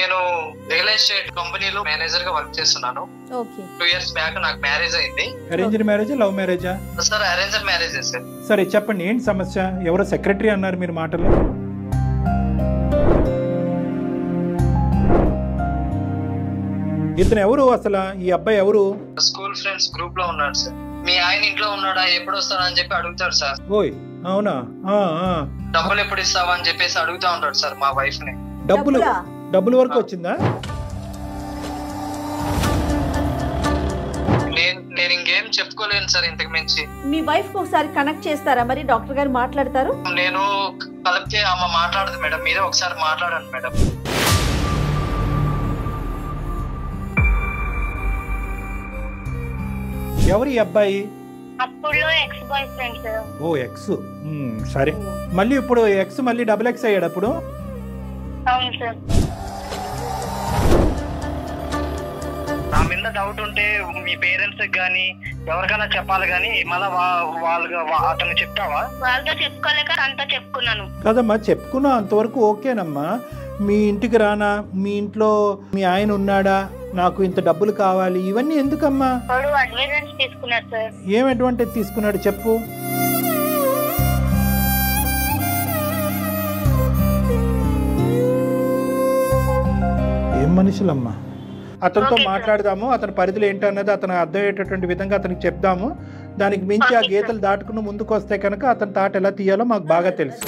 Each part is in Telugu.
నేను రియల్ ఎస్టేట్ కంపెనీలో మేనేజర్ గా వర్క్ చేస్తున్నాను. 2 years బ్యాక్ నాకు మ్యారేజ్ అయింది. అరేంజ్డ్ మ్యారేజా లవ్ మ్యారేజా? Sir arranged marriage sir. సరే చెప్పండి, ఏంటి సమస్య? ఎవరో సెక్రటరీ అన్నారు మీరు మాటల్లో. ఇతను ఎవరు అసలు? ఈ అబ్బాయి ఎవరు? స్కూల్ ఫ్రెండ్స్ గ్రూప్ లో ఉన్నాడు సార్. మీ ఆయన ఇంట్లో ఉన్నాడా, ఎప్పుడు వస్తాడా అని చెప్పి అడుగుతాడు సార్. ఓయ్ అవునా? డబ్బులు ఎప్పుడు ఇస్తావా అని చెప్పేసి అడుగుతా ఉంటాడు సార్ మా వైఫ్ ని. డబ్బులు వరకు వచ్చిందా? నేను ఇంకేం చెప్పుకోలేను సార్ ఇంతకు మించి. మీ వైఫ్ కి ఒకసారి కనెక్ట్ చేస్తారా మరి? డాక్టర్ గారు మాట్లాడతారు. నేను కలిపితే ఆమె మాట్లాడదు మేడం, మీరే ఒకసారి మాట్లాడండి మేడం. ఎవరు ఈ అబ్బాయి? అప్పుడు X boy friend sir. O X. సరే, మళ్ళీ ఇప్పుడు ఎక్స్ మళ్ళీ డబుల్ ఎక్స్ అయ్యాడు అప్పుడు? అవును సార్. నా మీద డౌట్ ఉంటే మీ పేరెంట్స్ కానీ ఎవరికైనా చెప్పాలి కానీ మళ్ళీ అతను చెప్తావా? వాళ్ళతో చెప్పుకోలేక అంతా చెప్పుకున్నాను కదమ్మా. చెప్పుకున్నా అంతవరకు ఓకేనమ్మా. మీ ఇంటికి రానా, మీ ఇంట్లో మీ ఆయన ఉన్నాడా, నాకు ఇంత డబ్బులు కావాలి, ఇవన్నీ ఎందుకమ్మా? అడ్వాన్స్ తీసుకున్నారు సార్. ఏం అడ్వాంటేజ్ తీసుకున్నాడు చెప్పు. ఏం మనుషులమ్మా. అతనితో మాట్లాడదాము, అతని పరిధులు ఏంటన్నది అతను అర్థమయ్యేటటువంటి విధంగా అతనికి చెప్దాము. దానికి మించి ఆ గీతలు దాటుకుని ముందుకు వస్తే కనుక అతని తాట ఎలా తీయాలో మాకు బాగా తెలుసు.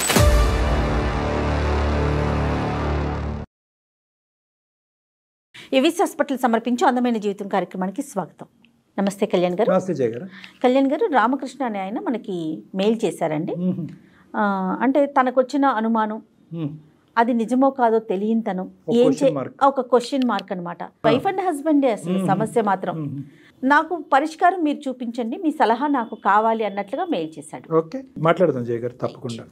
ఎవిస్ హాస్పిటల్ సమర్పించు అందమైన జీవితం కార్యక్రమానికి స్వాగతం. నమస్తే కళ్యాణ్ గారు. నమస్తే జయ గారు. కళ్యాణ్ గారు, రామకృష్ణ అనే ఆయన మనకి మెయిల్ చేశారండి. అంటే తనకు వచ్చిన అనుమానం అది నిజమో కాదో తెలియనితనం, ఒక క్వశ్చన్ మార్క్ అనమాట. వైఫ్ అండ్ హస్బెండ్ అసలు సమస్య మాత్రం. నాకు పరిష్కారం మీరు చూపించండి, మీ సలహా నాకు కావాలి అన్నట్లుగా మెయిల్ చేశాడు. ఓకే, మాట్లాడదాం జయ గారు, తప్పకుండా.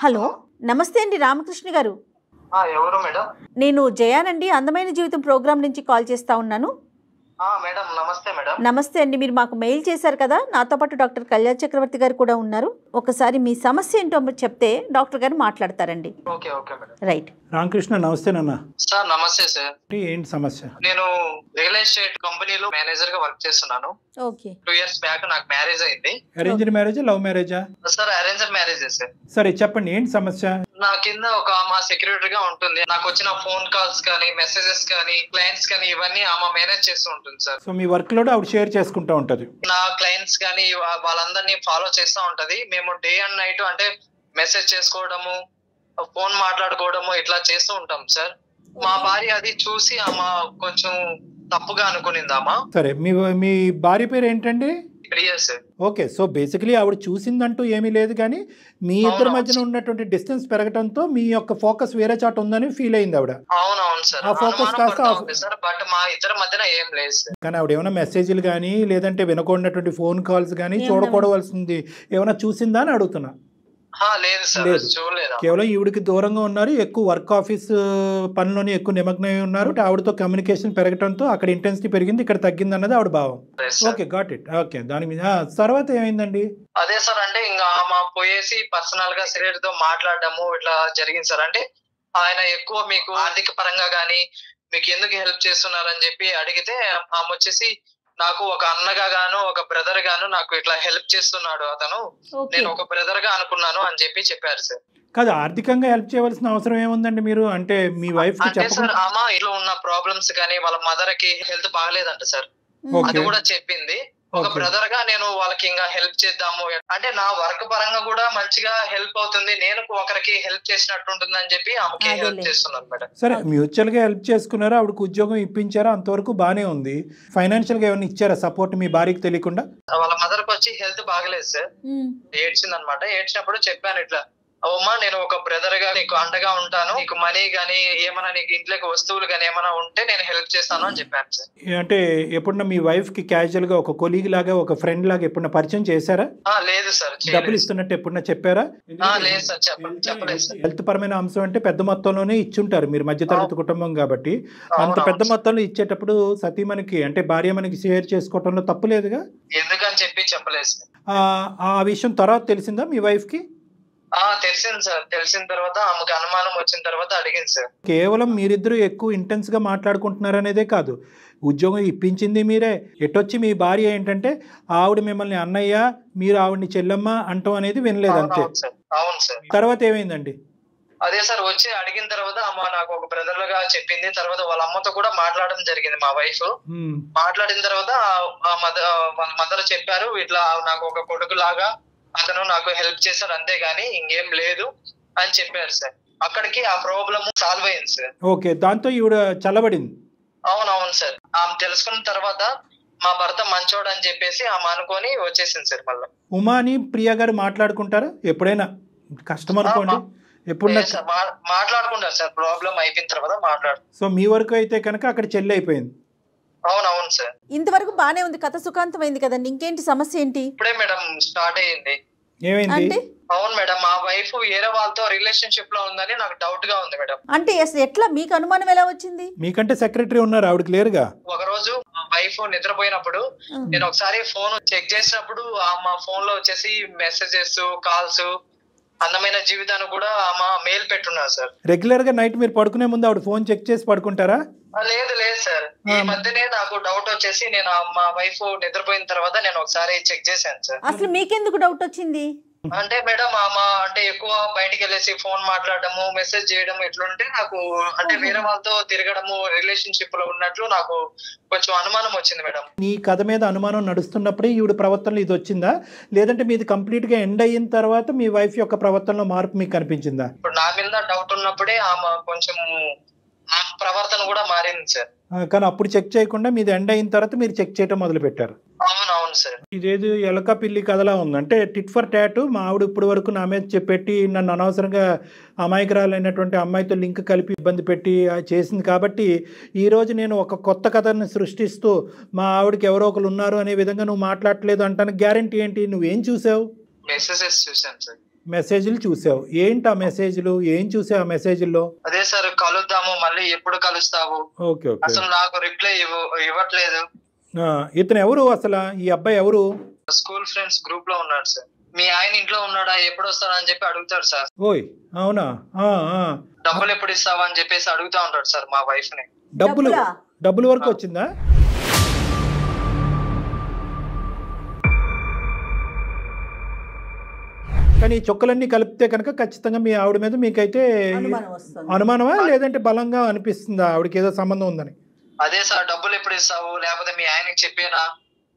హలో, నమస్తే అండి రామకృష్ణ గారు. ఎవరు మేడం? నేను జయానండి, అందమైన జీవితం ప్రోగ్రామ్ నుంచి కాల్ చేస్తా ఉన్నాను. మేడం నమస్తే మేడం. నమస్తే అండి. మీరు మాకు మెయిల్ చేశారు కదా, నాతో పాటు డాక్టర్ కళ్యాణ్ చక్రవర్తి గారు కూడా ఉన్నారు. ఒకసారి మీ సమస్య ఏంటో చెప్తే డాక్టర్ గారు మాట్లాడతారండి. Okay okay madam. Right. Ramakrishna నమస్తే నాన్న. సార్ నమస్తే సార్. ఏంటి సమస్య? నేను రియల్ ఎస్టేట్ కంపెనీలో మేనేజర్ గా వర్క్ చేస్తున్నాను. ఓకే. 2 years బ్యాక్ నాకు మ్యారేజ్ అయింది. అరేంజ్డ్ మ్యారేజా లవ్ మ్యారేజా? Sir arranged marriage sir. సరే చెప్పండి, ఏంటి సమస్య? నా కింద ఒక ఆమె సెక్యూరిటీ గా ఉంటుంది. నాకు వచ్చిన ఫోన్ కాల్స్ కానీ మెసేజెస్ కానీ క్లయింట్స్ కానీ ఇవన్నీ ఆమె మేనేజ్ చేస్తూ ఉంటుంది సార్. సో మీ వర్క్ లోడ్ ఆవిడ షేర్ చేసుకుంటూ ఉంటది. నా క్లయింట్స్ కానీ వాళ్ళందరినీ ఫాలో చేస్తూ ఉంటది. మేము డే అండ్ నైట్ అంటే మెసేజ్ చేసుకోవడము, ఫోన్ మాట్లాడుకోవడము ఇట్లా చేస్తూ ఉంటాం సార్. మా భార్య అది చూసి ఆమె కొంచెం తప్పుగా అనుకునిందామా. సరే, మీ భార్య పేరు ఏంటండి? Priya sir. Okay, so basically ఆవిడ చూసిందంటూ ఏమీ లేదు, కానీ మీ ఇద్దరి మధ్యన ఉన్నటువంటి డిస్టెన్స్ పెరగడంతో మీ యొక్క ఫోకస్ వేరే చాట ఉందని ఫీల్ అయింది ఆవిడ. అవునవును సార్. ఆ ఫోకస్ కాస్త సార్ బట్ మా ఇద్దరి మధ్యన ఏం లేదు సార్. కానీ ఆవిడ ఏమైనా మెసేజ్లు కానీ లేదంటే వినకూడనటువంటి ఫోన్ కాల్స్ కానీ చూడకూడవలసింది ఏమైనా చూసిందా అని అడుగుతున్నా. లేదు సార్, చూడలేదు. కేవలం ఈవిడికి దూరంగా ఉన్నారు, ఎక్కువ వర్క్ ఆఫీస్ పనిలోనే ఎక్కువ నిమగ్నమై ఉన్నారు. ఆవిడతో కమ్యూనికేషన్ పెరగడంతో అక్కడ ఇంటెన్సిటీ పెరిగింది, ఇక్కడ తగ్గింది అన్నది ఆవిడ భావం. Okay, got it. ఓకే, దాని మీద తర్వాత ఏమైందండి? అదే సార్, అంటే ఇంకా ఆమె పోయేసి పర్సనల్ గా సెక్రటరీ తో మాట్లాడడము ఇట్లా జరిగింది సార్. అంటే ఆయన ఎక్కువ మీకు ఆర్థిక పరంగా గానీ మీకు ఎందుకు హెల్ప్ చేస్తున్నారని చెప్పి అడిగితే ఆమె వచ్చేసి నాకు ఒక అన్నగా గాను ఒక బ్రదర్ గాను నాకు ఇట్లా హెల్ప్ చేస్తున్నాడు అతను, నేను ఒక బ్రదర్ గా అనుకున్నాను అని చెప్పారు సార్. కాదు, ఆర్థికంగా హెల్ప్ చేయవలసిన అవసరం ఏముందండి మీరు? అంటే మీ వైఫ్ కి అంటే సార్ ఆమె ఇంట్లో ఉన్న ప్రాబ్లమ్స్ కానీ వాళ్ళ మదర్ కి హెల్త్ బాగలేదంట సార్, అది కూడా చెప్పింది. ఒక బ్రదర్ గా నేను వాళ్ళకి ఇంకా హెల్ప్ చేద్దాము అంటే నా వర్క్ పరంగా కూడా మంచిగా హెల్ప్ అవుతుంది, నేను ఒకరికి హెల్ప్ చేసినట్టు ఉంటుంది అని చెప్పి ఆమెకి హెల్ప్ చేస్తున్నాను మేడం. సరే, మ్యూచువల్ గా హెల్ప్ చేసుకున్నారా, ఆవిడకు ఉద్యోగం ఇప్పించారా, అంతవరకు బానే ఉంది. ఫైనాన్షియల్ గా ఏమైనా ఇచ్చారా సపోర్ట్ మీ భార్యకి తెలియకుండా? వాళ్ళ మదర్ కి వచ్చి హెల్త్ బాగలేదు సార్, ఏడ్చింది అనమాట. ఏడ్చినప్పుడు చెప్పాను ఇట్లా, అమ్మా నేను ఒక బ్రదర్ గా నీకు అండగా ఉంటాను, నీకు మనీ గానీ ఏమైనా నీకు ఇంట్లోకి వస్తువులు గానీ ఏమైనా ఉంటే నేను హెల్ప్ చేస్తాను అని చెప్పాను సార్. అంటే ఎప్పుడన్నా మీ వైఫ్ కి క్యాజువల్ గా ఒక కొలీగ్ లాగా ఒక ఫ్రెండ్ లాగా ఎప్పుడన్నా పరిచయం చేశారా? లేదు సార్. డబ్బులు ఇస్తున్నట్టు ఎప్పుడన్నా చెప్పారా? లేదు సార్, చెప్పలేదు సార్. హెల్త్ పరమైన అంశం అంటే పెద్ద మొత్తంలోనే ఇచ్చుంటారు, మీరు మధ్యతరగతి కుటుంబం కాబట్టి. అంత పెద్ద మొత్తంలో ఇచ్చేటప్పుడు సతీమణికి అంటే భార్య మనకి షేర్ చేసుకోవటంలో తప్పు లేదుగా? ఎందుకని చెప్పి చెప్పలేదు సార్. ఆ విషయం తర్వాత తెలిసిందా మీ వైఫ్ కి? తెలిసింది సార్. తెలిసిన తర్వాత ఆమెకు అనుమానం వచ్చిన తర్వాత అడిగింది సార్. కేవలం మీరిద్దరూ ఎక్కువ ఇంటెన్స్ గా మాట్లాడుకుంటున్నారు అనేదే కాదు, ఉద్యోగం ఇప్పించింది మీరే. ఎటొచ్చి మీ భార్య ఏంటంటే ఆవిడ మిమ్మల్ని అన్నయ్య, మీరు ఆవిడని చెల్లెమ్మ అంటాం అనేది వినలేదు అంతే. అవును సార్. తర్వాత ఏమైందండి? అదే సార్, వచ్చి అడిగిన తర్వాత అమ్మ నాకు ఒక బ్రదర్ గా చెప్పింది. తర్వాత వాళ్ళ అమ్మతో కూడా మాట్లాడడం జరిగింది మా వైఫ్. మాట్లాడిన తర్వాత వాళ్ళ మదర్ చెప్పారు, ఇట్లా నాకు ఒక కొడుకు లాగా అతను నాకు హెల్ప్ చేశాడు అంతేగాని ఇంకేం లేదు అని చెప్పారు సార్. అక్కడికి ఆ ప్రాబ్లం సాల్వ్ అయింది సార్. ఓకే, దాంతో ఈవిడ చల్లబడింది. అవునవును సార్. ఆమె తెలుసుకున్న తర్వాత మా భర్త మంచోడు అని చెప్పేసి ఆమె అనుకొని వచ్చేసింది సార్. మళ్ళీ ఉమాని ప్రియా గారు మాట్లాడుకుంటారా ఎప్పుడైనా? కష్టం అనుకోండి, ఎప్పుడు మాట్లాడుకుంటారు సార్. ప్రాబ్లం అయిపోయిన తర్వాత మాట్లాడు. సో మీ వరకు అయితే కనుక అక్కడ చెల్లి అయిపోయింది. అవునవును సార్. ఇంతవరకు బానే ఉంది, కథ సుఖాంతమైంది కదండి. ఇంకేంటి సమస్య ఏంటి? ఇప్పుడే మేడం స్టార్ట్ అయ్యింది. ఏమైంది? అవును మేడం, మా వైఫ్ వేరే వాళ్ళతో రిలేషన్షిప్ లో ఉందని నాకు డౌట్ గా ఉంది మేడం. అంటే ఎట్లా మీకు అనుమానం ఎలా వచ్చింది? మీకంటే సెక్రటరీ ఉన్నారు, ఆవిడకి లేరుగా. ఒక రోజు మా వైఫ్ నిద్రపోయినప్పుడు నేను ఒకసారి ఫోన్ చెక్ చేసినప్పుడు మా ఫోన్ లో వచ్చేసి మెసేజెస్, కాల్స్, అందమైన జీవితాన్ని కూడా ఆమె మెయిల్ పెట్టున్నారు సార్. రెగ్యులర్ గా నైట్ మీరు పడుకునే ముందు ఆవిడ ఫోన్ చెక్ చేసి పడుకుంటారా? లేదు లేదు సార్. ఈ మధ్యనే నాకు డౌట్ వచ్చేసి నేను మా వైఫ్ నిద్రపోయిన తర్వాత నేను ఒకసారి చెక్ చేశాను సార్. అసలు మీకెందుకు డౌట్ వచ్చింది? అంటే మేడం అంటే ఎక్కువ బయటికి వెళ్ళేసి ఫోన్ మాట్లాడము, మెసేజ్ చేయడం ఎట్లుంటే నాకు అంటే వేరే వాళ్ళతో తిరగడము, రిలేషన్షిప్ లో ఉన్నట్లు నాకు కొంచెం అనుమానం వచ్చింది మేడం. నీ కథ మీద అనుమానం నడుస్తున్నప్పుడే ఈవిడ ప్రవర్తనలో ఇది వచ్చిందా, లేదంటే మీది కంప్లీట్ గా ఎండ్ అయిన తర్వాత మీ వైఫ్ యొక్క ప్రవర్తనలో మార్పు మీకు కనిపించిందా? ఇప్పుడు నా మీద డౌట్ ఉన్నప్పుడే ఆమె కొంచెం ప్రవర్తన కూడా మారింది సార్. కానీ అప్పుడు చెక్ చేయకుండా మీది ఎండ్ అయిన తర్వాత మీరు చెక్ చేయడం మొదలు పెట్టారు. అవునవును సార్. ఇదేది ఎలక పిల్లి కథలా ఉంది. అంటే టిట్ ఫర్ టాట్. మా ఆవిడ ఇప్పుడు వరకు నా మీద చెప్పెట్టి నన్ను అనవసరంగా అమాయకురాలైనటువంటి అమ్మాయితో లింక్ కలిపి ఇబ్బంది పెట్టి చేసింది కాబట్టి ఈరోజు నేను ఒక కొత్త కథని సృష్టిస్తూ మా ఆవిడకి ఎవరో ఒకరు ఉన్నారు అనే విధంగా నువ్వు మాట్లాడలేదు అంటాను. గ్యారంటీ ఏంటి? నువ్వేం చూసావు? మెసేజెస్ చూసాను సార్. మెసేజ్లు చూసావు. ఏంటి ఆ మెసేజ్లు? ఏం చూసావు ఆ మెసేజ్లో? అదే సార్, కలుద్దాము, మళ్ళీ ఎప్పుడు కలుస్తావు, ఓకే ఓకే, అసలు నాకు రిప్లై ఇవ్వట్లేదు. ఇతను ఎవరు అసలు? ఈ అబ్బాయి ఎవరు? స్కూల్ ఫ్రెండ్స్ గ్రూప్ లో ఉన్నాడు సార్. మీ ఆయన ఇంట్లో ఉన్నాడా, ఎప్పుడు వస్తాడా అని చెప్పి అడుగుతాడు సార్. ఓయ్ అవునా? డబ్బులు ఎప్పుడు ఇస్తావా అని చెప్పేసి అడుగుతా ఉంటాడు సార్ మా వైఫ్ ని. డబ్బులు వరకు వచ్చిందా? కానీ ఈ చొక్కలన్నీ కలిపితే కనుక ఖచ్చితంగా మీ ఆవిడ మీద మీకైతే అనుమానమా, లేదంటే బలంగా అనిపిస్తుందా ఆవిడకి ఏదో సంబంధం ఉందని? అదే సార్, డబ్బులు ఎప్పుడు ఇస్తావు, లేకపోతే మీ ఆయనకి చెప్పేనా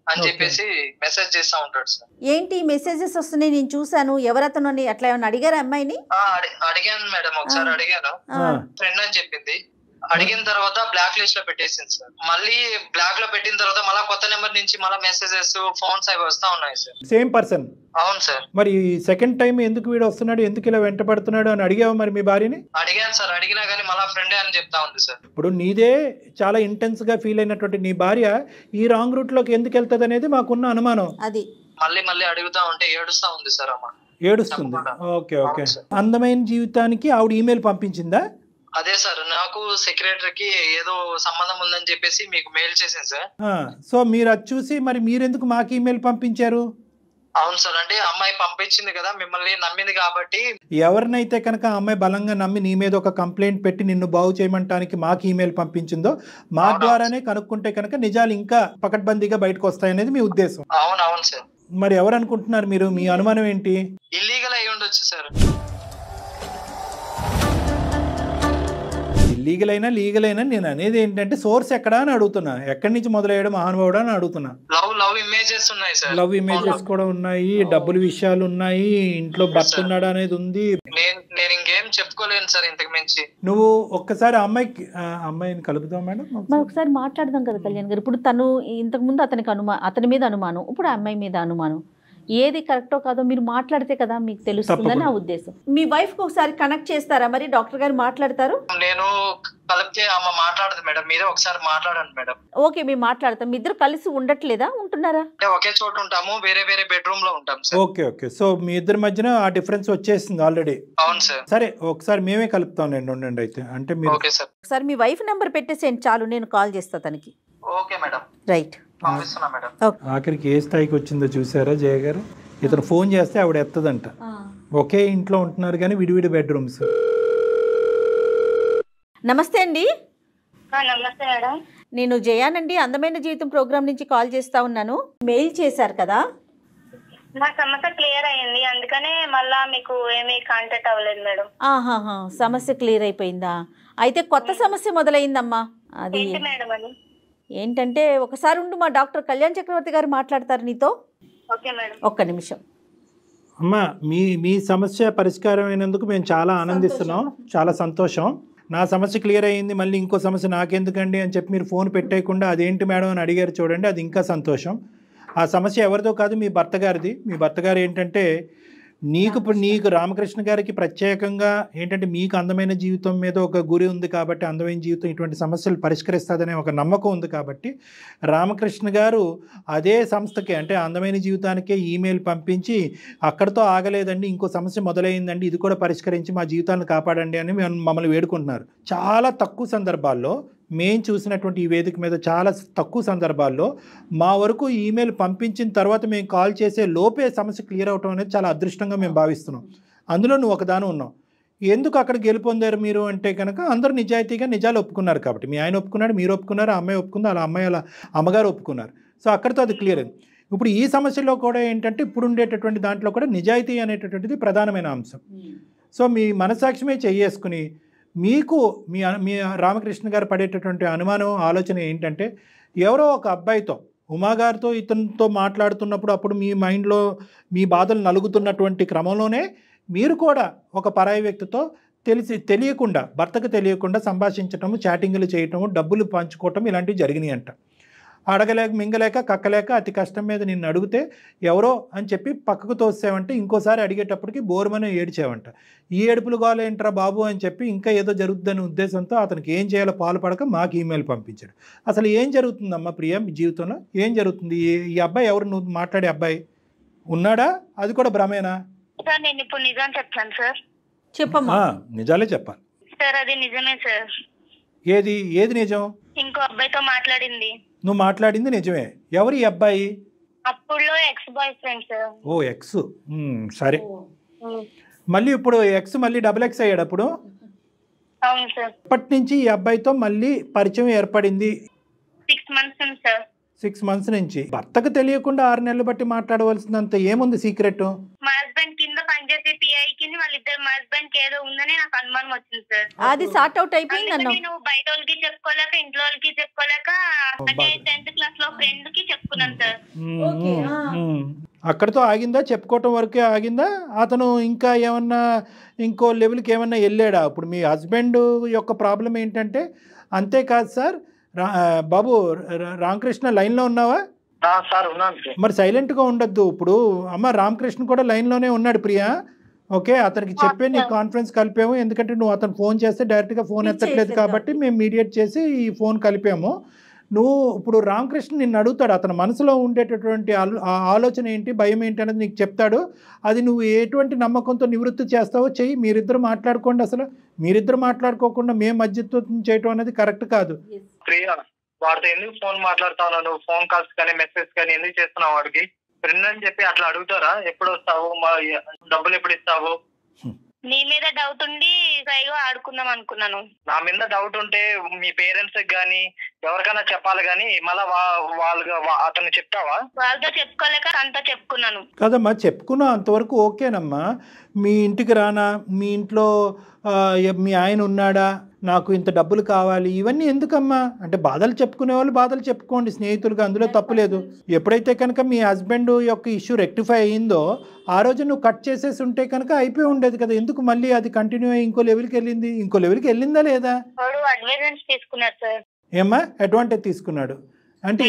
అని చెప్పేసి మెసేజ్ చేస్తా ఉంటాడు సార్. ఏంటి మెసేజెస్ వస్తున్నాయి, నేను చూసాను, ఎవరతను అని అట్లా ఏమన్నా అడిగారా అమ్మాయిని? అడిగాను మేడం, ఒకసారి అడిగాను. ఫ్రెండ్ అని చెప్పింది. అడిగిన తర్వాత బ్లాక్ లిస్ట్ లో పెట్టేసింది సార్. మళ్ళీ బ్లాక్ లో పెట్టిన తర్వాత మళ్ళీ కొత్త నెంబర్ నుంచి మళ్ళీ మెసేజెస్, ఫోన్స్ అవి వస్తా ఉన్నాయి సార్. Same person? అవును సార్. మరి సెకండ్ టైం ఎందుకు వీడు వస్తున్నాడు, ఎందుకు ఇలా వెంట పడుతున్నాడు అని అడిగావు మరి మీ భార్యని? అడిగాను సార్. అడిగినా గానీ మళ్ళీ ఫ్రెండే అని చెప్తా ఉంది సార్. ఇప్పుడు నీదే చాలా ఇంటెన్స్ గా ఫీల్ అయినటువంటి నీ భార్య ఈ రాంగ్ రూట్ లోకి ఎందుకు వెళ్తుంది అనేది మాకున్న అనుమానం. అది మళ్ళీ అడుగుతా ఉంటే ఏడుస్తా ఉంది సార్ అమ్మ. ఏడుస్తుంది? Okay okay. అందమైన జీవితానికి ఆవిడ ఈమెయిల్ పంపించిందా? అదే సార్, నాకు సెక్రటరీకి ఏదో సంబంధం ఉందని చెప్పేసి మీకు మెయిల్ చేసింది సార్. సో మీరు అది చూసి మరి మీరెందుకు మాకు ఈమెయిల్ పంపించారు? అవును సార్, అంటే అమ్మాయి పంపించింది కదా, మిమ్మల్ని నమ్మింది కాబట్టి. ఎవరినైతే కనుక అమ్మాయి బలంగా నమ్మి నీ మీద ఒక కంప్లైంట్ పెట్టి నిన్ను బాగు చేయమంటానికి మాకు ఈమెయిల్ పంపించిందో మా ద్వారానే కనుక్కుంటే కనుక నిజాలు ఇంకా పకడ్బందీగా బయటకు వస్తాయనేది మీ ఉద్దేశం. అవునవును సార్. మరి ఎవరు అనుకుంటున్నారు మీరు? మీ అనుమానం ఏంటి? ఇల్లీగల్ అయి ఉండొచ్చు సార్. లీగల్ అయినా లీగల్ అయినా నేను అనేది ఏంటంటే సోర్స్ ఎక్కడా అని అడుగుతున్నా. ఎక్కడి నుంచి మొదలయ్యడం మహానుభావుడు అని అడుగుతున్నా. లవ్ ఇమేజెస్ ఉన్నాయి సార్. లవ్ ఇమేజెస్ కూడా ఉన్నాయి, డబ్బులు విషయాలు ఉన్నాయి, ఇంట్లో భర్త ఉన్నాడు అనేది ఉంది. నేను ఇంకేం చెప్పుకోలేను సార్ ఇంతకు మించి. నువ్వు ఒక్కసారి అమ్మాయిని కలుపుదాం మేడం, ఒకసారి మాట్లాడదాం కదా కళ్యాణ్ గారు. ఇప్పుడు తను ఇంతకు ముందు అతని మీద అనుమానం, ఇప్పుడు అమ్మాయి మీద అనుమానం. ఏది కరెక్టో కాదో మీరు మాట్లాడితే కదా మీకు తెలుస్తుందని నా ఉద్దేశం. మీ వైఫ్ కు ఒకసారి కనెక్ట్ చేస్తారా? మరి డాక్టర్ గారు మాట్లాడతారు. నేను కలిపితే అమ్మ మాట్లాడదు మేడం, మీరే ఒకసారి మాట్లాడండి మేడం. ఓకే, మేము మాట్లాడతాం. మీ ఇద్దరు కలిసి ఉండట్లేదా, ఉంటున్నారా? ఒకే చోట ఉంటాము, వేరే వేరే బెడ్రూమ్ లో ఉంటాం సార్. Okay okay. సో మీ ఇద్దరి మధ్యన ఆ డిఫరెన్స్ వచ్చేసింది ఆల్రెడీ. అవును సార్. సరే ఒకసారి మేమే కలుపుతాం నేను, ఉండండి అయితే. అంటే మీరు ఓకే సార్. ఒకసారి మీ వైఫ్ నెంబర్ పెట్టేసేయండి చాలు, నేను కాల్ చేస్తా తనకి. Okay madam. రైట్. ఆఖరికి ఏ స్థాయికి వచ్చిందో చూసారా జయ గారు? ఇతను ఫోన్ చేస్తే ఆవిడ ఎత్తదంట. ఒకే ఇంట్లో ఉంటున్నారు కానీ విడివిడి బెడ్రూమ్స్. నమస్తే అండి. నమస్తే మేడం. నేను జయానండి, అందమైన జీవితం ప్రోగ్రామ్ నుంచి కాల్ చేస్తా ఉన్నాను. మెయిల్ చేశారు కదా? మా సమస్య క్లియర్ అయ్యింది, అందుకనే మళ్ళా మీకు ఏమీ కాంటాక్ట్ అవ్వలేదు మేడం. ఆహాహా, సమస్య క్లియర్ అయిపోయిందా? అయితే కొత్త సమస్య మొదలైందమ్మా. అది ఏంటి మేడం అది? ఏంటంటే, ఒకసారి ఉండు, మా డాక్టర్ కళ్యాణ్ చక్రవర్తి గారు మాట్లాడతారు నీతో. Okay madam. ఒక్క నిమిషం. అమ్మా, మీ సమస్య పరిష్కారం అయినందుకు మేము చాలా ఆనందిస్తున్నాం, చాలా సంతోషం. నా సమస్య క్లియర్ అయ్యింది, మళ్ళీ ఇంకో సమస్య నాకెందుకండి అని చెప్పి మీరు ఫోన్ పెట్టేయకుండా అదేంటి మేడం అని అడిగారు చూడండి, అది ఇంకా సంతోషం. ఆ సమస్య ఎవరిదో కాదు, మీ భర్త గారిది. మీ భర్త గారు ఏంటంటే నీకు రామకృష్ణ గారికి ప్రత్యేకంగా ఏంటంటే మీకు అందమైన జీవితం మీద ఒక గురి ఉంది కాబట్టి, అందమైన జీవితం ఇటువంటి సమస్యలు పరిష్కరిస్తుందనే ఒక నమ్మకం ఉంది కాబట్టి రామకృష్ణ గారు అదే సంస్థకి అంటే అందమైన జీవితానికే ఈమెయిల్ పంపించి అక్కడితో ఆగలేదండి, ఇంకో సమస్య మొదలైందండి, ఇది కూడా పరిష్కరించి మా జీవితాన్ని కాపాడండి అని మమ్మల్ని వేడుకుంటున్నారు. చాలా తక్కువ సందర్భాల్లో మేము చూసినటువంటి ఈ వేదిక మీద చాలా తక్కువ సందర్భాల్లో మా వరకు ఈమెయిల్ పంపించిన తర్వాత మేము కాల్ చేసే లోపే సమస్య క్లియర్ అవటం అనేది చాలా అదృష్టంగా మేము భావిస్తున్నాం. అందులో నువ్వు ఒకదాని ఉన్నావు. ఎందుకు అక్కడ గెలుపొందారు మీరు అంటే కనుక అందరూ నిజాయితీగా నిజాలు ఒప్పుకున్నారు కాబట్టి. మీ ఆయన ఒప్పుకున్నాడు, మీరు ఒప్పుకున్నారు, ఆ అమ్మాయి ఒప్పుకుంది, అలా అమ్మాయి అలా అమ్మగారు ఒప్పుకున్నారు. సో అక్కడితో అది క్లియర్ అయింది. ఇప్పుడు ఈ సమస్యలో కూడా ఏంటంటే ఇప్పుడు ఉండేటటువంటి దాంట్లో కూడా నిజాయితీ అనేటటువంటిది ప్రధానమైన అంశం. సో మీ మనసాక్షిమే చేసుకుని మీకు మీ రామకృష్ణ గారు పడేటటువంటి అనుమానం ఆలోచన ఏంటంటే ఎవరో ఒక అబ్బాయితో ఉమాగారితో ఇతనితో మాట్లాడుతున్నప్పుడు అప్పుడు మీ మైండ్లో మీ బాధలు నలుగుతున్నటువంటి క్రమంలోనే మీరు కూడా ఒక పరాయి వ్యక్తితో తెలియకుండా భర్తకు తెలియకుండా సంభాషించటము, చాటింగ్లు చేయటము, డబ్బులు పంచుకోవటం ఇలాంటివి జరిగినాయి అంట. అడగలేక మింగలేక కక్కలేక అతి కష్టం మీద నిన్ను అడిగితే ఎవరో అని చెప్పి పక్కకు తోసావంటే ఇంకోసారి అడిగేటప్పటికి బోరుమని ఏడ్చావంట. ఈ ఏడుపులు గోలేంట్రా బాబు అని చెప్పి ఇంకా ఏదో జరుగుతుందనే ఉద్దేశంతో అతనికి ఏం చేయాలో పాల్పడక మాకు ఈమెయిల్ పంపించాడు. అసలు ఏం జరుగుతుందమ్మా ప్రియ మీ జీవితంలో? ఏం జరుగుతుంది? ఈ అబ్బాయి ఎవరు? నువ్వు మాట్లాడే అబ్బాయి ఉన్నాడా? అది కూడా భ్రమేనా? సార్ నేను ఇప్పుడు నిజం చెప్తాను సార్. చెప్పమ్మా. నిజాలే చెప్పాలి సార్. అది నిజమే సార్. ఏది నిజం? ఇంకో అబ్బాయితో మాట్లాడింది. నువ్వు మాట్లాడింది నిజమే. ఎవరు ఈ అబ్బాయి? అప్పుడులో X boy friend sir. O X. సరే, మళ్ళీ ఇప్పుడు ఎక్స్ మళ్ళీ XX అయ్యాడు అప్పుడు? అవును సార్. అప్పటి నుంచి ఈ అబ్బాయితో మళ్ళీ పరిచయం ఏర్పడింది 6 months సార్. 6 months నుంచి. భర్తకు తెలియకుండా 6 నెలలు బట్టి మాట్లాడవలసినంత ఏముంది సీక్రెట్? మా హస్బెండ్ కింద పనిచేసే PI కింద వాళ్ళిద్దరు మా హస్బెండ్ కి ఏదో ఉందని నాకు అనుమానం వచ్చింది సార్. అది సార్ట్ అవుట్ అయిపోయింది అన్న. నేను బయట వాళ్ళకి చెప్పుకోలేక ఇంట్లో వాళ్ళకి చెప్పుకోలేక అంటే 10th class లో ఫ్రెండ్ కి చెప్పుకున్నాను సార్. అక్కడితో ఆగిందా? చెప్పుకోవటం వరకే ఆగిందా? అతను ఇంకా ఏమన్నా ఇంకో లెవెల్కి ఏమన్నా వెళ్ళాడా? ఇప్పుడు మీ హస్బెండ్ యొక్క ప్రాబ్లం ఏంటంటే అంతేకాదు సార్. బాబు రామకృష్ణ లైన్లో ఉన్నావా? సార్ ఉన్నాను సార్. మరి సైలెంట్గా ఉండొద్దు. ఇప్పుడు అమ్మ రామకృష్ణ కూడా లైన్లోనే ఉన్నాడు ప్రియా. ఓకే, అతనికి చెప్పే నీ కాన్ఫరెన్స్ కలిపాము. ఎందుకంటే నువ్వు అతను ఫోన్ చేస్తే డైరెక్ట్గా ఫోన్ ఎత్తట్లేదు కాబట్టి మేము మీడియేట్ చేసి ఈ ఫోన్ కలిపాము. నువ్వు ఇప్పుడు రామకృష్ణ నిన్ను అడుగుతాడు, అతని మనసులో ఉండేటటువంటి ఆలోచన ఏంటి, భయం ఏంటి అనేది నీకు చెప్తాడు. అది నువ్వు ఎటువంటి నమ్మకంతో నివృత్తి చేస్తావో చెయ్యి. మీరిద్దరు మాట్లాడుకోండి. అసలు మీరిద్దరు మాట్లాడుకోకుండా మేము మధ్యత్వం చేయటం అనేది కరెక్ట్ కాదు. ప్రియా, వాడితో ఎందుకు ఫోన్ మాట్లాడుతావు? నువ్వు ఫోన్ కాల్స్ కానీ మెసేజ్ కానీ ఎందుకు చేస్తున్నావు? వాడికి ఫ్రెండ్ అని చెప్పి అట్లా అడుగుతారా? ఎప్పుడు వస్తావు, డబ్బులు ఎప్పుడు ఇస్తావు? నీ మీద డౌట్ ఉండి సైగా ఆడుకుందాం అనుకున్నాను. నా మీద డౌట్ ఉంటే మీ పేరెంట్స్ గానీ ఎవరికైనా చెప్పాలి గానీ మళ్ళా అతను చెప్తావా? వాళ్ళతో చెప్పుకోలేక అంతా చెప్పుకున్నాను కదమ్మా. చెప్పుకున్నా అంతవరకు ఓకేనమ్మా. మీ ఇంటికి రానా, మీ ఇంట్లో మీ ఆయన ఉన్నాడా, నాకు ఇంత డబ్బులు కావాలి, ఇవన్నీ ఎందుకమ్మా? అంటే బాధలు చెప్పుకునే వాళ్ళు బాధలు చెప్పుకోండి స్నేహితులుగా, అందులో తప్పులేదు. ఎప్పుడైతే కనుక మీ హస్బెండ్ యొక్క ఇష్యూ రెక్టిఫై అయ్యిందో ఆ రోజు నువ్వు కట్ చేసేసి ఉంటే కనుక అయిపోయి ఉండేది కదా. ఎందుకు మళ్ళీ అది కంటిన్యూ అయ్యి ఇంకో లెవెల్కి వెళ్ళింది? ఇంకో లెవెల్కి వెళ్ళిందా లేదా? అడ్వాంటేజ్ తీసుకున్నారు సార్. ఏమ్మా అడ్వాంటేజ్ తీసుకున్నాడు అంటే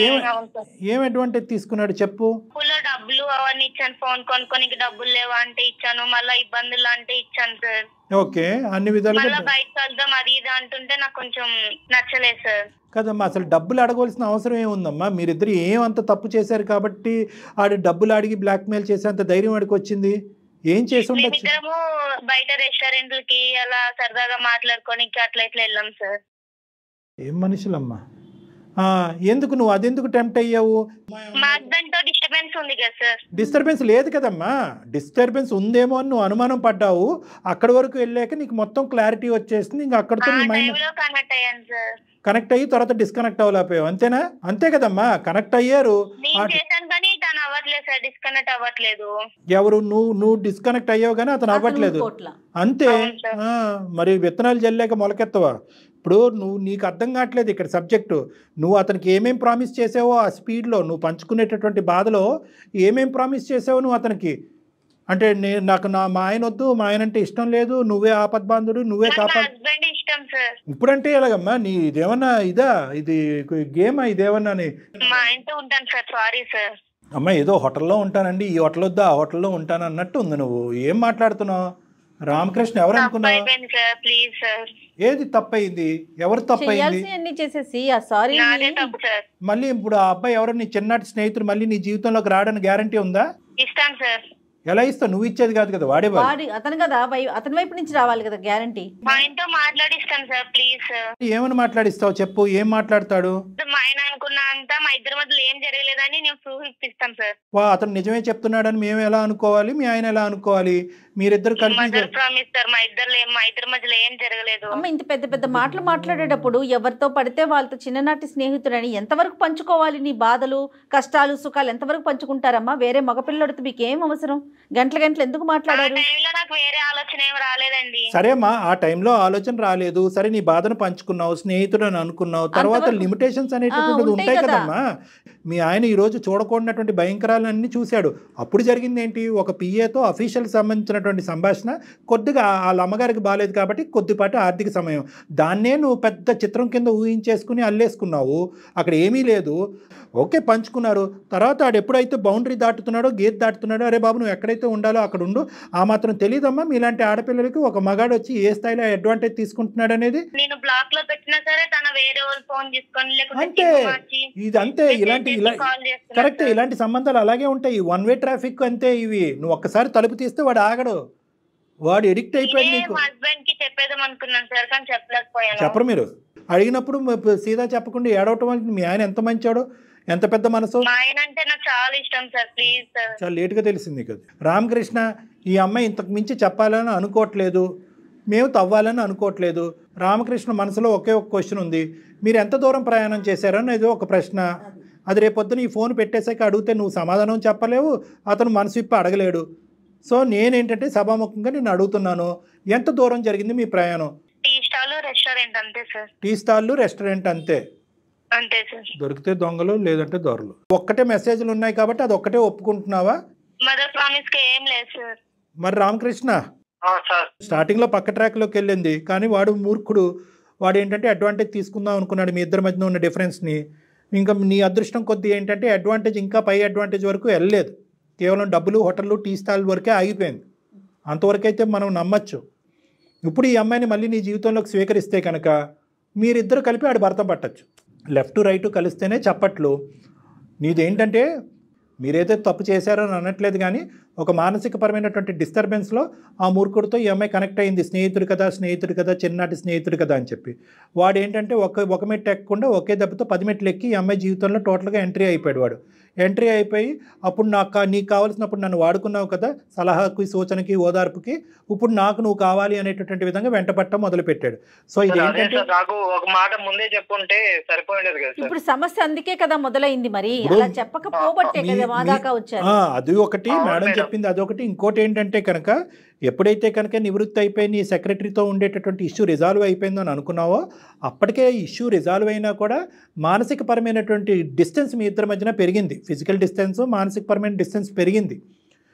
ఏం అడ్వాంటేజ్ తీసుకున్నాడు చెప్పు. డబ్బులు అవన్నీ ఇచ్చాను, ఫోన్ కొనుక్కోనికి డబ్బులు లేవా అంటే ఇచ్చాను, మళ్ళీ ఇబ్బందులు అంటే ఇచ్చాను సార్. ఓకే, అన్ని విధాలుగా బయట వెళ్దాం అది ఇది అంటుంటే నాకు కొంచెం నచ్చలేదు సార్. కదమ్మా, అసలు డబ్బులు అడగవలసిన అవసరం ఏముందమ్మా? మీరిద్దరు ఏమంత తప్పు చేశారు కాబట్టి ఆడు డబ్బులు అడిగి బ్లాక్మెయిల్ చేసేంత ధైర్యం వాడికి వచ్చింది? ఏం చేసి ఉండొచ్చు? బయట రెస్టారెంట్లకి అలా సరదాగా మాట్లాడుకోనికి అట్లా ఇట్లా వెళ్ళాం సార్. ఏం మనుషులమ్మా ఎందుకు నువ్వు అదెందుకు టెంప్ట్ అయ్యావు? మా హస్బెండ్ తో డిస్టర్బెన్స్ ఉంది కదా సార్. డిస్టర్బెన్స్ లేదు కదమ్మా, డిస్టర్బెన్స్ ఉందేమో అని నువ్వు అనుమానం పడ్డావు. అక్కడి వరకు వెళ్ళాక నీకు మొత్తం క్లారిటీ వచ్చేసింది. ఇంకా అక్కడితో నీ మైండ్ కనెక్ట్ అయ్యాను సార్. కనెక్ట్ అయ్యి తర్వాత డిస్కనెక్ట్ అవ్వలేకపోయావు, అంతేనా? అంతే కదమ్మా, కనెక్ట్ అయ్యారు. డిస్కనెక్ట్ అవ్వట్లేదు. ఎవరు? నువ్వు డిస్కనెక్ట్ అయ్యావు కానీ అతను అవ్వట్లేదు, అంతే. మరి విత్తనాలు జల్లేక మొలకెత్తవా? ఇప్పుడు నీకు అర్థం కావట్లేదు ఇక్కడ సబ్జెక్టు. నువ్వు అతనికి ఏమేం ప్రామిస్ చేసావో ఆ స్పీడ్లో, నువ్వు పంచుకునేటటువంటి బాధలో ఏమేం ప్రామిస్ చేసావో నువ్వు అతనికి. అంటే నాకు మా ఆయన వద్దు, మా ఆయన అంటే ఇష్టం లేదు, నువ్వే ఆపద్బాంధుడు, నువ్వే కాపాడు. ఇప్పుడంటే ఎలాగమ్మా? నీ ఇదేమన్నా ఇది గేమా? ఇదేమన్నా అమ్మా ఏదో హోటల్లో ఉంటానండి, ఈ హోటల్ వద్దా ఆ హోటల్లో ఉంటాను అన్నట్టు ఉంది. నువ్వు ఏం మాట్లాడుతున్నావు? రామకృష్ణ ఎవరు అనుకున్నావు? ఏది తప్పయింది? ఎవరు తప్పయింది? మళ్ళీ ఇప్పుడు ఆ అబ్బాయి ఎవరో నీ చిన్నటి స్నేహితుడు మళ్ళీ నీ జీవితంలోకి రావడానికి గ్యారంటీ ఉందా? ఇస్తాను సార్. ఎలా ఇస్తావు? నువ్వు ఇచ్చేది కాదు కదా, వాడే అతను కదా, అతని వైపు నుంచి రావాలి కదా గ్యారంటీ. మా ఆయనతో మాట్లాడిస్తాను సార్, ప్లీజ్ సార్. ఏమని మాట్లాడిస్తావు చెప్పు, ఏం మాట్లాడతాడు? మా ఆయన అనుకున్నా అంతా మా ఇద్దరి మధ్యలో ఏం జరగలేదని నేను ప్రూఫ్ ఇప్పిస్తాను సార్. అతను నిజమే చెప్తున్నాడని మేము ఎలా అనుకోవాలి, మీ ఆయన ఎలా అనుకోవాలి? మీరిద్దరు కలిపి ప్రామిస్ సార్, మా ఇద్దరి మధ్యలో ఏం జరగలేదు. అమ్మ ఇంత పెద్ద పెద్ద మాటలు మాట్లాడేటప్పుడు ఎవరితో పడితే వాళ్ళతో చిన్ననాటి స్నేహితుడని ఎంతవరకు పంచుకోవాలి? నీ బాధలు కష్టాలు సుఖాలు ఎంతవరకు పంచుకుంటారమ్మా? వేరే మగపిల్లడితో మీకు ఏం అవసరం? గంటల గంటలు ఎందుకు మాట్లాడారు? నాకు వేరే ఆలోచన ఏం రాలేదండి. సరే అమ్మా, ఆ టైంలో ఆలోచన రాలేదు, సరే నీ బాధను పంచుకున్నావు, స్నేహితుడు అని అనుకున్నావు, తర్వాత లిమిటేషన్స్ అనేటటువంటిది ఉంటాయి కదమ్మా. మీ ఆయన ఈ రోజు చూడకూడనటువంటి భయంకరాలన్నీ చూశాడు. అప్పుడు జరిగింది ఏంటి? ఒక పిఏతో అఫీషియల్ సంబంధించినటువంటి సంభాషణ, కొద్దిగా వాళ్ళ అమ్మగారికి బాగాలేదు కాబట్టి కొద్దిపాటి ఆర్థిక సమయం, దాన్నే నువ్వు పెద్ద చిత్రం కింద ఊహించేసుకుని అల్లేసుకున్నావు. అక్కడ ఏమీ లేదు, ఓకే పంచుకున్నారు. తర్వాత ఆడు ఎప్పుడైతే బౌండరీ దాటుతున్నాడో, గేట్ దాటుతున్నాడో, అరే బాబు నువ్వు ఎక్కడైతే ఉండాలో అక్కడ ఉండు. ఆ మాత్రం తెలియదమ్మా మీలాంటి ఆడపిల్లలకి ఒక మగాడు వచ్చి ఏ స్థాయిలో అడ్వాంటేజ్ తీసుకుంటున్నాడు అనేది. నేను బ్లాక్ లో పెట్టినా సరే తన వేరే వాళ్ళు ఫోన్ తీసుకొని అంటే ఇదంతే. ఇలాంటి కరెక్ట్, ఇలాంటి సంబంధాలు అలాగే ఉంటాయి. వన్ వే ట్రాఫిక్ అంతే ఇవి. నువ్వు ఒక్కసారి తలుపు తీస్తే వాడు ఆగడు, వాడు ఎడిక్ట్ అయిపోయాడు నీకు. చెప్పరు మీరు అడిగినప్పుడు సీదా చెప్పకుండా ఏడవటం అంటే మీ ఆయన ఎంత మంచాడో, ఎంత పెద్ద మనసు. చాలా లేటుగా తెలిసింది కదా రామకృష్ణ. ఈ అమ్మాయి ఇంతకు మించి చెప్పాలని అనుకోవట్లేదు, మేము తవ్వాలని అనుకోవట్లేదు. రామకృష్ణ మనసులో ఒకే ఒక క్వశ్చన్ ఉంది, మీరు ఎంత దూరం ప్రయాణం చేశారనేది ఒక ప్రశ్న. అది రేపొద్దున ఈ ఫోన్ పెట్టేసాక అడిగితే నువ్వు సమాధానం చెప్పలేవు, అతను మనసు విప్పి అడగలేడు. సో నేనేంటంటే సభాముఖంగా నేను అడుగుతున్నాను, ఎంత దూరం జరిగింది మీ ప్రయాణం? టీ స్టాల్ రెస్టారెంట్ అంతే. దొరికితే దొంగలు, లేదంటే దొరలు. ఒక్కటే మెసేజ్లు ఉన్నాయి కాబట్టి అది ఒక్కటే ఒప్పుకుంటున్నావా? మరి రామకృష్ణ స్టార్టింగ్ లో పక్క ట్రాక్ లోకి వెళ్ళింది, కానీ వాడు మూర్ఖుడు. వాడు ఏంటంటే అడ్వాంటేజ్ తీసుకుందాం అనుకున్నాడు మీ ఇద్దరి మధ్యన ఉన్న డిఫరెన్స్ ని. ఇంకా నీ అదృష్టం కొద్ది ఏంటంటే అడ్వాంటేజ్ ఇంకా పై అడ్వాంటేజ్ వరకు వెళ్ళలేదు, కేవలం డబ్బులు, హోటళ్ళు, టీ స్టాల్ వరకే ఆగిపోయింది. అంతవరకైతే మనం నమ్మచ్చు. ఇప్పుడు ఈ అమ్మాయిని మళ్ళీ నీ జీవితంలోకి స్వీకరిస్తే కనుక మీరిద్దరు కలిపి ఆడు భర్త పట్టచ్చు. లెఫ్ట్ రైట్ కలిస్తేనే చప్పట్లు. నీదేంటంటే మీరేదో తప్పు చేశారో అని అనట్లేదు, కానీ ఒక మానసికపరమైనటువంటి డిస్టర్బెన్స్లో ఆ మూర్ఖుడితో ఈ అమ్మాయి కనెక్ట్ అయింది. స్నేహితుడు కదా, చిన్ననాటి స్నేహితుడు కదా అని చెప్పి. వాడు ఏంటంటే ఒక మెట్టు ఎక్కకుండా ఒకే దెబ్బతో 10 మెట్లు ఎక్కి ఈ అమ్మాయి జీవితంలో టోటల్గా ఎంట్రీ అయిపోయాడు. వాడు ఎంట్రీ అయిపోయి అప్పుడు నీకు కావాల్సినప్పుడు నన్ను వాడుకున్నావు కదా, సలహాకి, సూచనకి, ఓదార్పుకి, ఇప్పుడు నువ్వు కావాలి అనేటటువంటి విధంగా వెంటపట్టడం మొదలుపెట్టాడు. సో ఇది ఏంటంటే నాకు ఒక మాట ముందే చెప్పుంటే సరిపోయేది కదా. ఇప్పుడు సమస్య అందుకే కదా మొదలైంది, మరి అలా చెప్పకపోబట్టే కదా మా దాకా వచ్చారు. అది ఒకటి మేడం చెప్పింది, అదొకటి. ఇంకోటి ఏంటంటే కనుక ఎప్పుడైతే కనుక నివృత్తి అయిపోయి నీ సెక్రటరీతో ఉండేటటువంటి ఇష్యూ రిజాల్వ్ అయిపోయిందో అని అనుకున్నావో, అప్పటికే ఇష్యూ రిజాల్వ్ అయినా కూడా మానసికపరమైనటువంటి డిస్టెన్స్ మీ ఇద్దరి మధ్యన పెరిగింది. ఫిజికల్ డిస్టెన్స్, మానసికపరమైన డిస్టెన్స్ పెరిగింది.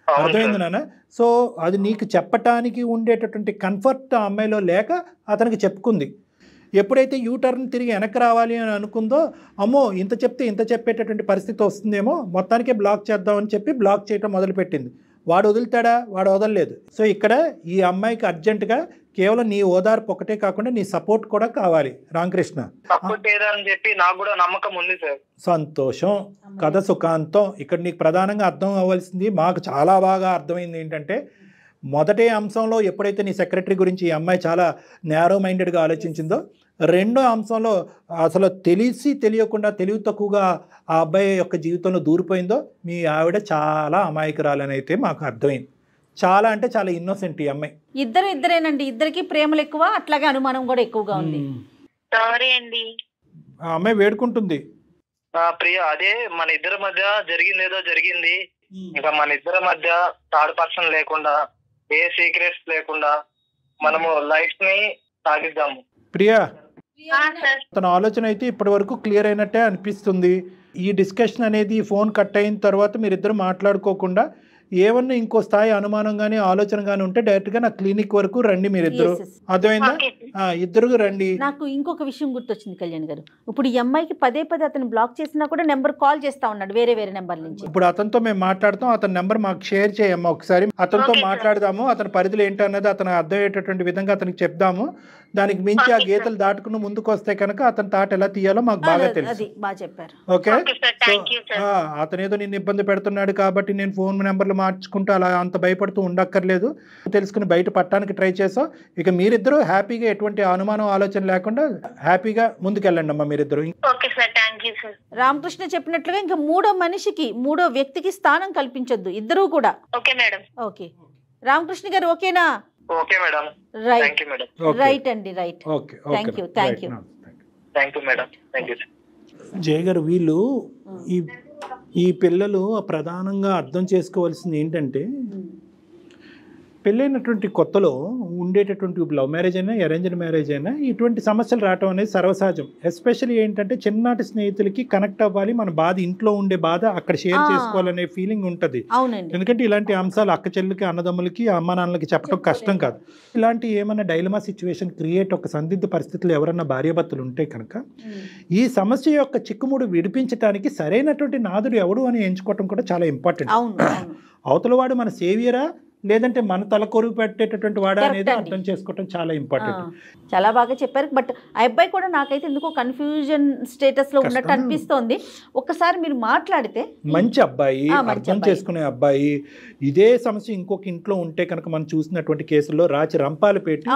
అర్థమైంది నాన్న? సో అది నీకు చెప్పటానికి ఉండేటటువంటి కంఫర్ట్ ఆ అమ్మాయిలో లేక అతనికి చెప్పుకుంది. ఎప్పుడైతే యూటర్న్ తిరిగి వెనక్కి రావాలి అని అనుకుందో, అమ్మో ఇంత చెప్తే ఇంత చెప్పేటటువంటి పరిస్థితి వస్తుందేమో, మొత్తానికే బ్లాక్ చేద్దామని చెప్పి బ్లాక్ చేయడం మొదలుపెట్టింది. వాడు వదులుతాడా? వాడు వదలలేదు. సో ఇక్కడ ఈ అమ్మాయికి అర్జెంటుగా కేవలం నీ ఓదార్పు ఒకటే కాకుండా నీ సపోర్ట్ కూడా కావాలి. రామకృష్ణ సంతోషం, కథ సుఖాంతం. ఇక్కడ నీకు ప్రధానంగా అర్థం అవ్వాల్సింది, మాకు చాలా బాగా అర్థమైంది ఏంటంటే, మొదటి అంశంలో ఎప్పుడైతే నీ సెక్రటరీ గురించి ఈ అమ్మాయి చాలా నేరో మైండెడ్గా ఆలోచించిందో, రెండో అంశంలో అసలు తెలిసి తెలియకుండా తెలివి తక్కువగా ఆ అబ్బాయి యొక్క జీవితంలో దూరిపోయిందో, మీ ఆవిడ చాలా అమాయకురాలని అయితే మాకు అర్థమైంది. చాలా అంటే చాలా ఇన్నోసెంట్ ఈ అమ్మాయి. ఇద్దరేనండి, ఇద్దరికి ప్రేమలు ఎక్కువ, అట్లాగే అనుమానం కూడా ఎక్కువగా ఉంది. సారీ అండి. ఆ అమ్మాయి వేడుకుంటుంది. ప్రియ, అదే మన ఇద్దరి మధ్య జరిగింది ఏదో జరిగింది. ఇంకా మన ఇద్దరి మధ్య థర్డ్ పర్సన్ లేకుండా, ఏ సీక్రెట్స్ లేకుండా మనము లైఫ్ ని సాగిద్దాము. ప్రియా, సార్. తన ఆలోచన అయితే ఇప్పటి వరకు క్లియర్ అయినట్టే అనిపిస్తుంది. ఈ డిస్కషన్ అనేది ఫోన్ కట్ అయిన తర్వాత మీరిద్దరు మాట్లాడుకోకుండా ఏమన్నా ఇంకో స్థాయి అనుమానం కానీ ఆలోచన కానీ ఉంటే డైరెక్ట్ గా నా క్లినిక్ వరకు రండి మీరిద్దరు. అర్థమైందా? ఇద్దరు రండి. నాకు ఇంకొక విషయం గుర్తొచ్చింది కళ్యాణ్ గారు. ఇప్పుడు ఈ అమ్మాయికి పదే అతను బ్లాక్ చేసినా కూడా నెంబర్ కాల్ చేస్తా ఉన్నాడు వేరే నెంబర్ నుంచి. ఇప్పుడు అతనితో మేము మాట్లాడతాం, అతని నెంబర్ మాకు షేర్ చేయమ్మా ఒకసారి. అతనితో మాట్లాడదాము, అతని పరిధిలో ఏంటన్నది అతను అర్థమయ్యేటటువంటి విధంగా అతనికి చెప్దాము. దానికి మించి ఆ గీతలు దాటుకుని ముందుకు వస్తే కనుక అతని తాట ఎలా తీయాలో మాకు బాగా తెలుసు. ఓకే, అతనేదో నిన్ను ఇబ్బంది పెడుతున్నాడు కాబట్టి నేను ఫోన్ నెంబర్లు మార్చుకుంటూ అలా అంత భయపడుతూ ఉండక్కర్లేదు. తెలుసుకుని బయట పట్టడానికి ట్రై చేసాం. ఇక మీరిద్దరూ హ్యాపీగా ఎటువంటి అనుమానం ఆలోచన లేకుండా హ్యాపీగా ముందుకెళ్ళండి అమ్మా మీరిద్దరు. రామకృష్ణ చెప్పినట్లుగా ఇంకా మూడో వ్యక్తికి స్థానం కల్పించొద్దు, ఇద్దరూ కూడా. Okay madam. ఓకే రామకృష్ణ గారు, ఓకేనా? Okay madam. రైట్ రైట్ అండి, right. Okay, thank you. Thank you madam. Thank you. Jaya గారు, వీళ్ళు ఈ పిల్లలు ప్రధానంగా అర్థం చేసుకోవాల్సింది ఏంటంటే, పెళ్ళైనటువంటి కొత్తలో ఉండేటటువంటి లవ్ మ్యారేజ్ అయినా అరేంజ్డ్ మ్యారేజ్ అయినా ఇటువంటి సమస్యలు రావటం అనేది సర్వసహజం. ఎస్పెషల్లీ ఏంటంటే చిన్ననాటి స్నేహితులకి కనెక్ట్ అవ్వాలి, మన బాధ ఇంట్లో ఉండే బాధ అక్కడ షేర్ చేసుకోవాలనే ఫీలింగ్ ఉంటుంది. ఎందుకంటే ఇలాంటి అంశాలు అక్క చెల్లికి, అన్నదమ్ములకి, అమ్మ నాన్నలకి చెప్పడం కష్టం కాదు. ఇలాంటి ఏమైనా డైలమా సిచ్యువేషన్ క్రియేట్, ఒక సందిగ్ధ పరిస్థితులు ఎవరన్నా భార్యాభర్తలు ఉంటే కనుక ఈ సమస్య యొక్క చిక్కుముడు విడిపించడానికి సరైనటువంటి నాదుడు ఎవడు అని ఎంచుకోవటం కూడా చాలా ఇంపార్టెంట్. అవతల వాడు మన సేవియరా లేదంటే మన తల కొరువు పెట్టేటటువంటి వాడా అనేది అర్థం చేసుకోవటం చాలా ఇంపార్టెంట్. చాలా బాగా చెప్పారు. బట్ ఆ అబ్బాయి కూడా నాకైతే ఎందుకో కన్ఫ్యూజన్ స్టేటస్ లో ఉన్నట్టు అనిపిస్తోంది. ఒక్కసారి మీరు మాట్లాడితే. మంచి అబ్బాయి, అర్థం చేసుకునే అబ్బాయి. ఇదే సమస్య ఇంకొక ఇంట్లో ఉంటే కనుక మనం చూసినటువంటి కేసుల్లో రాచి రంపాలు పెట్టి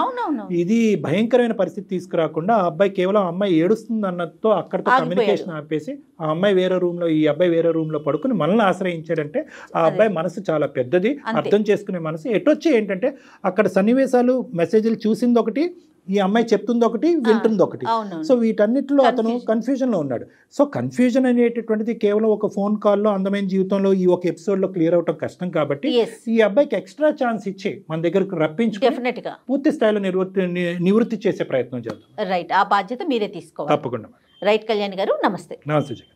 ఇది భయంకరమైన పరిస్థితి తీసుకురాకుండా ఆ అబ్బాయి కేవలం అమ్మాయి ఏడుస్తుంది అన్నతో అక్కడితో కమ్యూనికేషన్ ఆపేసి ఆ అమ్మాయి వేరే రూమ్ లో, ఈ అబ్బాయి వేరే రూమ్ లో పడుకుని మనల్ని ఆశ్రయించాడంటే ఆ అబ్బాయి మనసు చాలా పెద్దది, అర్థం చేసుకునే మనసు. ఎటొచ్చి ఏంటంటే అక్కడ సన్నివేశాలు, మెసేజ్లు చూసింది ఒకటి, ఈ అమ్మాయి చెప్తుంది ఒకటి, వింటుంది ఒకటి. సో వీటన్నిటిలో అతను కన్ఫ్యూజన్ లో ఉన్నాడు. సో కన్ఫ్యూజన్ అనేటటువంటిది కేవలం ఒక ఫోన్ కాల్లో, అందమైన జీవితంలో ఈ ఒక ఎపిసోడ్ లో క్లియర్ అవటం కష్టం. కాబట్టి ఈ అబ్బాయికి ఎక్స్ట్రా ఛాన్స్ ఇచ్చి మన దగ్గరకు రప్పించుకుని పూర్తి స్థాయిలో నివృత్తి చేసే ప్రయత్నం చేద్దాం. రైట్, ఆ బాధ్యత మీరే తీసుకోవాలి. తప్పకుండా. రైట్ కళ్యాణ్ గారు, నమస్తే. నమస్తే.